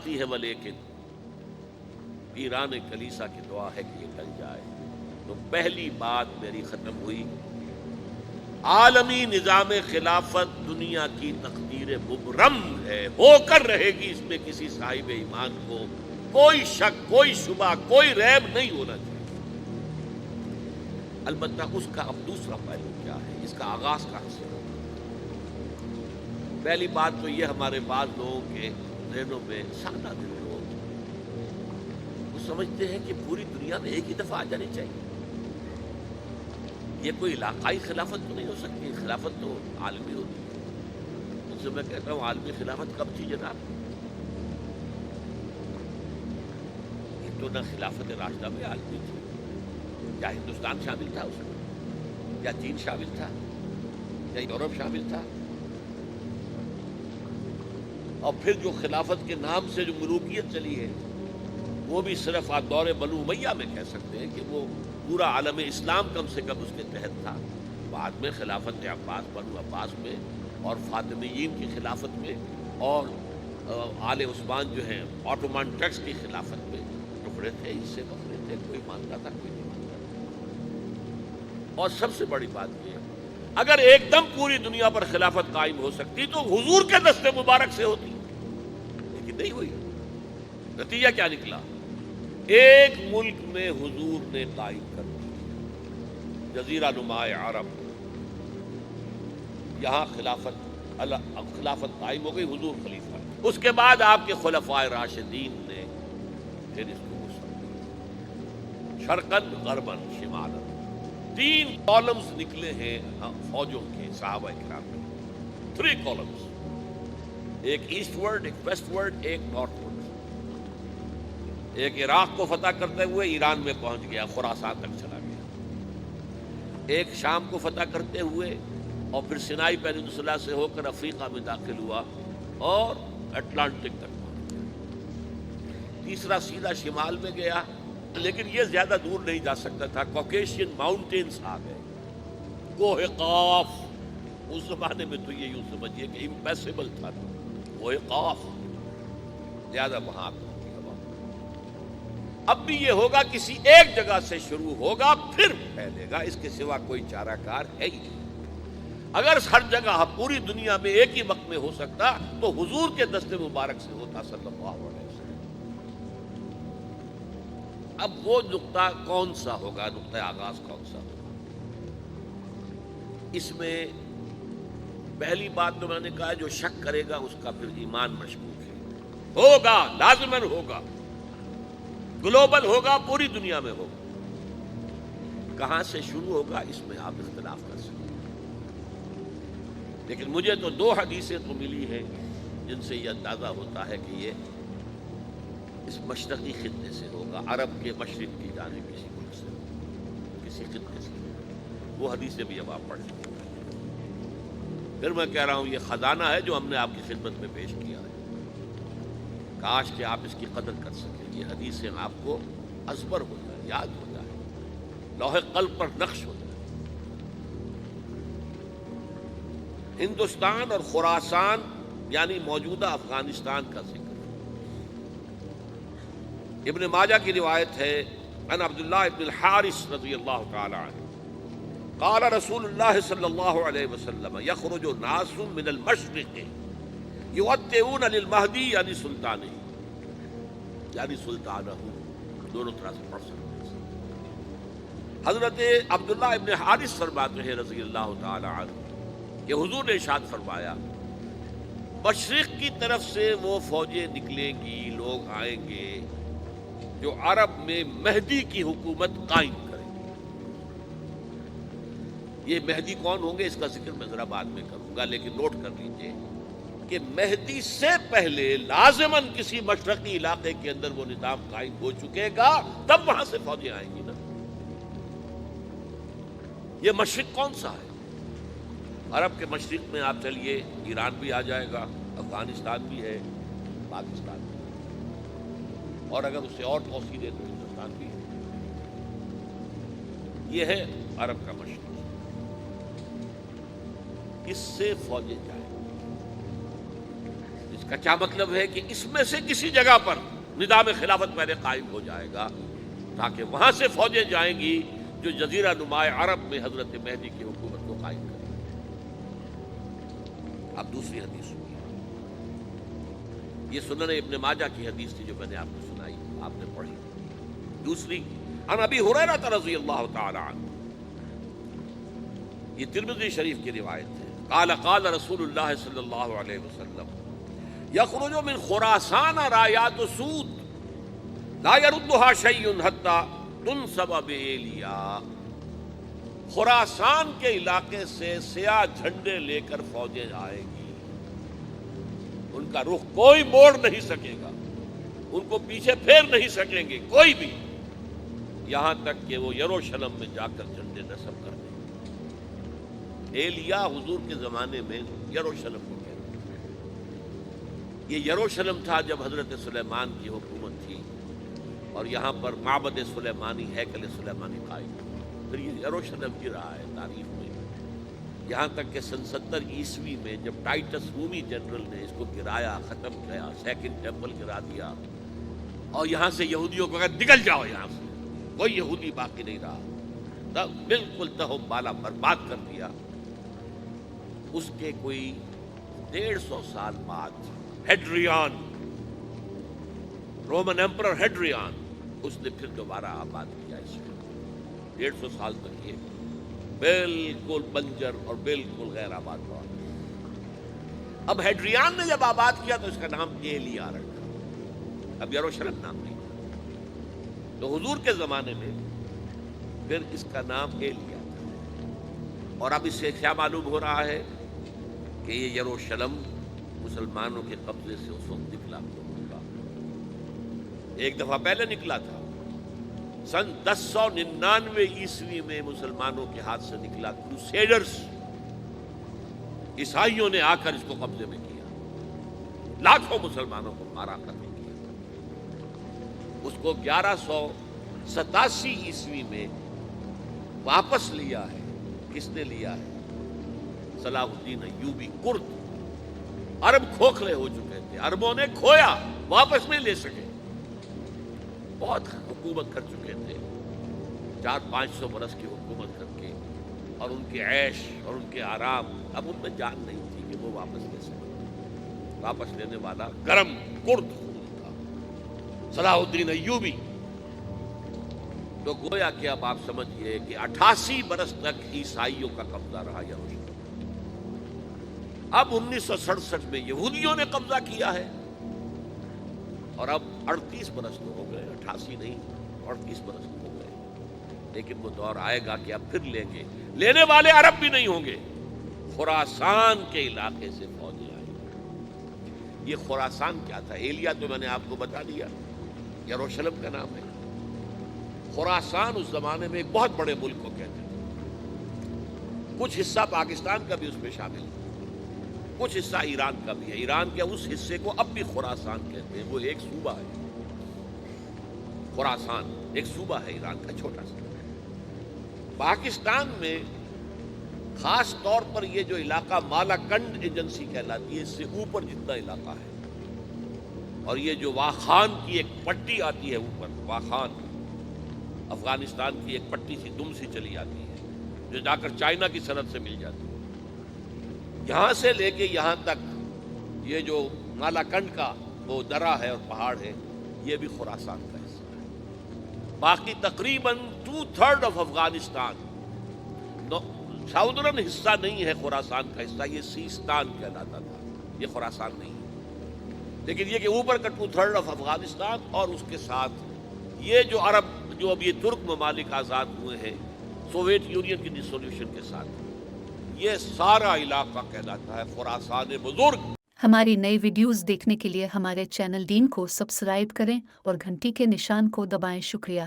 سکتی ہے ولیکن پیران کلیسا کی دعا ہے کہ یہ ٹل جائے۔ تو پہلی بات میری ختم ہوئی، عالمی نظام خلافت دنیا کی تقدیر مبرم ہے، ہو کر رہے گی، اس میں کسی صاحب ایمان کو کوئی شک، کوئی شبہ، کوئی ریب نہیں ہونا چاہیے۔ البتہ اس کا اب دوسرا پہلو کیا ہے، اس کا آغاز کہاں سے ہوگا؟ پہلی بات تو یہ، ہمارے بعض لوگوں کے ذہنوں میں، سادہ دل لوگ، وہ سمجھتے ہیں کہ پوری دنیا میں ایک ہی دفعہ آ جانی چاہیے۔ یہ کوئی علاقائی خلافت تو نہیں ہو سکتی، خلافت تو عالمی ہوتی ہے۔ ان سے میں کہتا ہوں عالمی خلافت کب تھی جناب؟ یہ تو نہ خلافت راشدہ میں عالمی تھی، کیا ہندوستان شامل تھا اس میں؟ کیا چین شامل تھا؟ کیا یورپ شامل تھا؟ اور پھر جو خلافت کے نام سے جو ملوکیت چلی ہے، وہ بھی صرف آپ دور بنو امیہ میں کہہ سکتے ہیں کہ وہ پورا عالم اسلام کم سے کم اس کے تحت تھا۔ بعد میں خلافت عباس، بنو عباس میں، اور فاطمیین کی خلافت میں، اور آل عثمان جو ہیں آٹومان ٹرکس کی خلافت میں ٹکڑے تھے، اس سے بکرے تھے، کوئی مانتا تھا، کوئی نہیں مانتا تھا۔ اور سب سے بڑی بات یہ ہے، اگر ایک دم پوری دنیا پر خلافت قائم ہو سکتی تو حضور کے دست مبارک سے ہوتی، لیکن نہیں ہوئی۔ نتیجہ کیا نکلا؟ ایک ملک میں حضور نے قائم کر دی، جزیرہ نما عرب، یہاں خلافت قائم ہو گئی، حضور خلیفہ۔ اس کے بعد آپ کے خلفائے راشدین نے پھر اس کو وسعت دی، شرقاً غرباً شمالاً۔ 3 کالمز نکلے ہیں فوجوں کے، صحابہ کرام کے 3 کالمز، ایک ایسٹ ورڈ، ایک ویسٹ ورڈ، ایک نارتھ ورڈ۔ ایک عراق کو فتح کرتے ہوئے ایران میں پہنچ گیا، خراسان تک چلا گیا۔ ایک شام کو فتح کرتے ہوئے اور پھر سینائی پیننسولا سے ہو کر افریقہ میں داخل ہوا اور اٹلانٹک تک پہنچ گیا۔ تیسرا سیدھا شمال میں گیا، لیکن یہ زیادہ دور نہیں جا سکتا تھا، کوکیشین ماؤنٹینز آ گئے، کوہ قاف۔ اس زمانے میں تو یہ یوں سمجھیے کہ امپیسیبل تھا، کوہ قاف، زیادہ وہاں پہنچ گیا۔ اب بھی یہ ہوگا، کسی ایک جگہ سے شروع ہوگا پھر پھیلے گا، اس کے سوا کوئی چارہ کار ہے ہی نہیں۔ اگر ہر جگہ پوری دنیا میں ایک ہی وقت میں ہو سکتا تو حضور کے دست مبارک سے ہوتا صلی اللہ علیہ وسلم۔ اب وہ نقطہ کون سا ہوگا، نقطہ آغاز کون سا ہوگا؟ اس میں پہلی بات تو میں نے کہا، جو شک کرے گا اس کا پھر ایمان مشکوک ہے۔ ہوگا، لازماً ہوگا، گلوبل ہوگا، پوری دنیا میں ہوگا۔ کہاں سے شروع ہوگا اس میں آپ اختلاف کر سکتے ہیں، لیکن مجھے تو 2 حدیثیں تو ملی ہیں جن سے یہ اندازہ ہوتا ہے کہ یہ اس مشرقی خطے سے ہوگا، عرب کے مشرق کی جانب کسی ملک سے، کسی خطے سے۔ وہ حدیثیں بھی اب آپ پڑھ لیں۔ پھر میں کہہ رہا ہوں یہ خزانہ ہے جو ہم نے آپ کی خدمت میں پیش کیا ہے، کاش کہ آپ اس کی قدر کر سکیں۔ یہ حدیثیں آپ کو ازبر ہو جائے، یاد ہو جائے، لوح قلب پر نقش ہو جائے۔ ہندوستان اور خراسان یعنی موجودہ افغانستان کا ذکر ابن ماجہ کی روایت ہے، عن عبداللہ ابن الحارث رضی اللہ تعالی عنہ قال رسول اللہ صلی اللہ علیہ وسلم یخرج ناس من المشرق یؤتئون للمہدی یعنی سلطانہ، یعنی سلطانہ، دونوں طرح سے پڑھ سکتے ہیں۔ حضرت عبداللہ ابن حارث فرماتے ہیں رضی اللہ تعالی عنہ کہ حضور نے ارشاد فرمایا، مشرق کی طرف سے وہ فوجیں نکلیں گی، لوگ آئیں گے جو عرب میں مہدی کی حکومت قائم کریں گے۔ یہ مہدی کون ہوں گے اس کا ذکر میں ذرا بعد میں کروں گا، لیکن نوٹ کر لیجئے کہ مہدی سے پہلے لازماً کسی مشرقی علاقے کے اندر وہ نظام قائم ہو چکے گا، تب وہاں سے فوجیں آئیں گی نا۔ یہ مشرق کون سا ہے؟ عرب کے مشرق میں آپ چلیے، ایران بھی آ جائے گا، افغانستان بھی ہے، پاکستان بھی ہے، اور اگر اسے اور توسیع دے تو ہندوستان بھی ہے۔ یہ ہے عرب کا مشرق، اس سے فوجیں جائیں، اس کا کیا مطلب ہے کہ اس میں سے کسی جگہ پر نظام خلافت پہلے قائم ہو جائے گا تاکہ وہاں سے فوجیں جائیں گی جو جزیرہ نماء عرب میں حضرت مہدی کی حکومت کو قائم کریں گے۔ اب دوسری حدیث سنیے، یہ سنن ابن ماجہ کی حدیث تھی جو میں نے آپ کو سنائی، آپ نے پڑھی۔ دوسری عن ابی ہریرہ رضی اللہ تعالی عنہ، یہ ترمذی شریف کی روایت ہے، قال قال رسول اللہ صلی اللہ علیہ وسلم یخرج من خراسان رایات سود لا یردها شیء حتی تنصب بایلیا، خراسان کے علاقے سے سیاہ جھنڈے لے کر فوجیں آئیں گی، ان کا رخ کوئی موڑ نہیں سکے گا، ان کو پیچھے پھیر نہیں سکیں گے کوئی بھی، یہاں تک کہ وہ یروشلم میں جا کر جھنڈے نصب کر دیں گے۔ ایلیا حضور کے زمانے میں یروشلم کو کہتے ہیں، یہ یروشلم تھا جب حضرت سلیمان کی حکومت تھی اور یہاں پر معبد سلیمانی، ہیکل سلیمانی قائم ہوا، پھر یہ یروشلم کی رہا ہے تاریخ میں، یہاں تک کہ سن 70 عیسوی میں جب ٹائٹس رومی جنرل نے اس کو گرایا، ختم کیا، سیکنڈ ٹیمپل گرا دیا اور یہاں سے یہودیوں کو کہا نکل جاؤ یہاں سے، کوئی یہودی باقی نہیں رہا، تب بالکل تہم بالا برباد کر دیا۔ اس کے کوئی 150 سال بعد ہیڈریان، رومن ایمپرر ہیڈریان، اس نے پھر دوبارہ آباد کیا اس کو۔ 150 سال تک یہ بالکل بنجر اور بالکل غیر آباد رہا۔ اب ہیڈریان نے جب آباد کیا تو اس کا نام ایلیا رکھا، اب یروشلم نام نہیں تھا۔ تو حضور کے زمانے میں پھر اس کا نام ایلیا تھا، اور اب اس سے کیا معلوم ہو رہا ہے کہ یہ یروشلم مسلمانوں کے قبضے سے اس وقت نکلا ہوگا، ایک دفعہ پہلے نکلا تھا، سن 1099 عیسوی میں مسلمانوں کے ہاتھ سے نکلا، کروسیڈرز عیسائیوں نے آ کر اس کو قبضے میں کیا، لاکھوں مسلمانوں کو مارا، قتل کیا۔ اس کو 1187 عیسوی میں واپس لیا ہے، کس نے لیا ہے؟ صلاح الدین ایوبی کرد۔ عرب کھوکھلے ہو چکے تھے، عربوں نے کھویا، واپس نہیں لے سکے، بہت حکومت کر چکے تھے، 400-500 برس کی حکومت کر کے، اور ان کے عیش اور ان کے آرام اب ان میں جان نہیں تھی کہ وہ واپس لے سکے۔ واپس لینے والا گرم کرد خون تھا صلاح الدین ایوبی۔ تو گویا کہ اب آپ سمجھئے کہ 88 برس تک عیسائیوں کا قبضہ رہا یروشلم۔ اب 1967 میں یہودیوں نے قبضہ کیا ہے، اور اب 38 برس تو ہو گئے، 88 نہیں 38 برس تو ہو گئے، لیکن وہ دور آئے گا کہ اب پھر لیں گے، لینے والے عرب بھی نہیں ہوں گے، خراسان کے علاقے سے فوجیں آئیں گے۔ یہ خراسان کیا تھا؟ ایلیا تو میں نے آپ کو بتا دیا، یروشلم کا نام ہے۔ خراسان اس زمانے میں ایک بہت بڑے ملک کو کہتے تھے، کچھ حصہ پاکستان کا بھی اس میں شامل ہے، کچھ حصہ ایران کا بھی ہے، ایران کے اس حصے کو اب بھی خراسان کہتے ہیں، وہ ایک صوبہ ہے، خراسان ایک صوبہ ہے ایران کا چھوٹا سا۔ پاکستان میں خاص طور پر یہ جو علاقہ مالا کنڈ ایجنسی کہلاتی ہے، اس سے اوپر جتنا علاقہ ہے، اور یہ جو واخان کی ایک پٹی آتی ہے اوپر، واخان افغانستان کی ایک پٹی سی دم سی چلی آتی ہے جو جا کر چائنا کی سرحد سے مل جاتی ہے، یہاں سے لے کے یہاں تک یہ جو مالا کنڈ کا وہ درہ ہے اور پہاڑ ہے، یہ بھی خراسان کا حصہ ہے۔ باقی تقریباً 2/3 آف افغانستان ساؤدرن حصہ نہیں ہے خراسان کا حصہ، یہ سیستان کہلاتا تھا، یہ خراسان نہیں ہے، لیکن یہ کہ اوپر کا 2/3 آف افغانستان، اور اس کے ساتھ یہ جو عرب جو اب یہ ترک ممالک آزاد ہوئے ہیں سوویت یونین کی ڈسولوشن کے ساتھ، یہ سارا علاقہ کہلاتا ہے خراسان بزرگ۔ ہماری نئی ویڈیوز دیکھنے کے لیے ہمارے چینل دین کو سبسکرائب کریں اور گھنٹی کے نشان کو دبائیں۔ شکریہ۔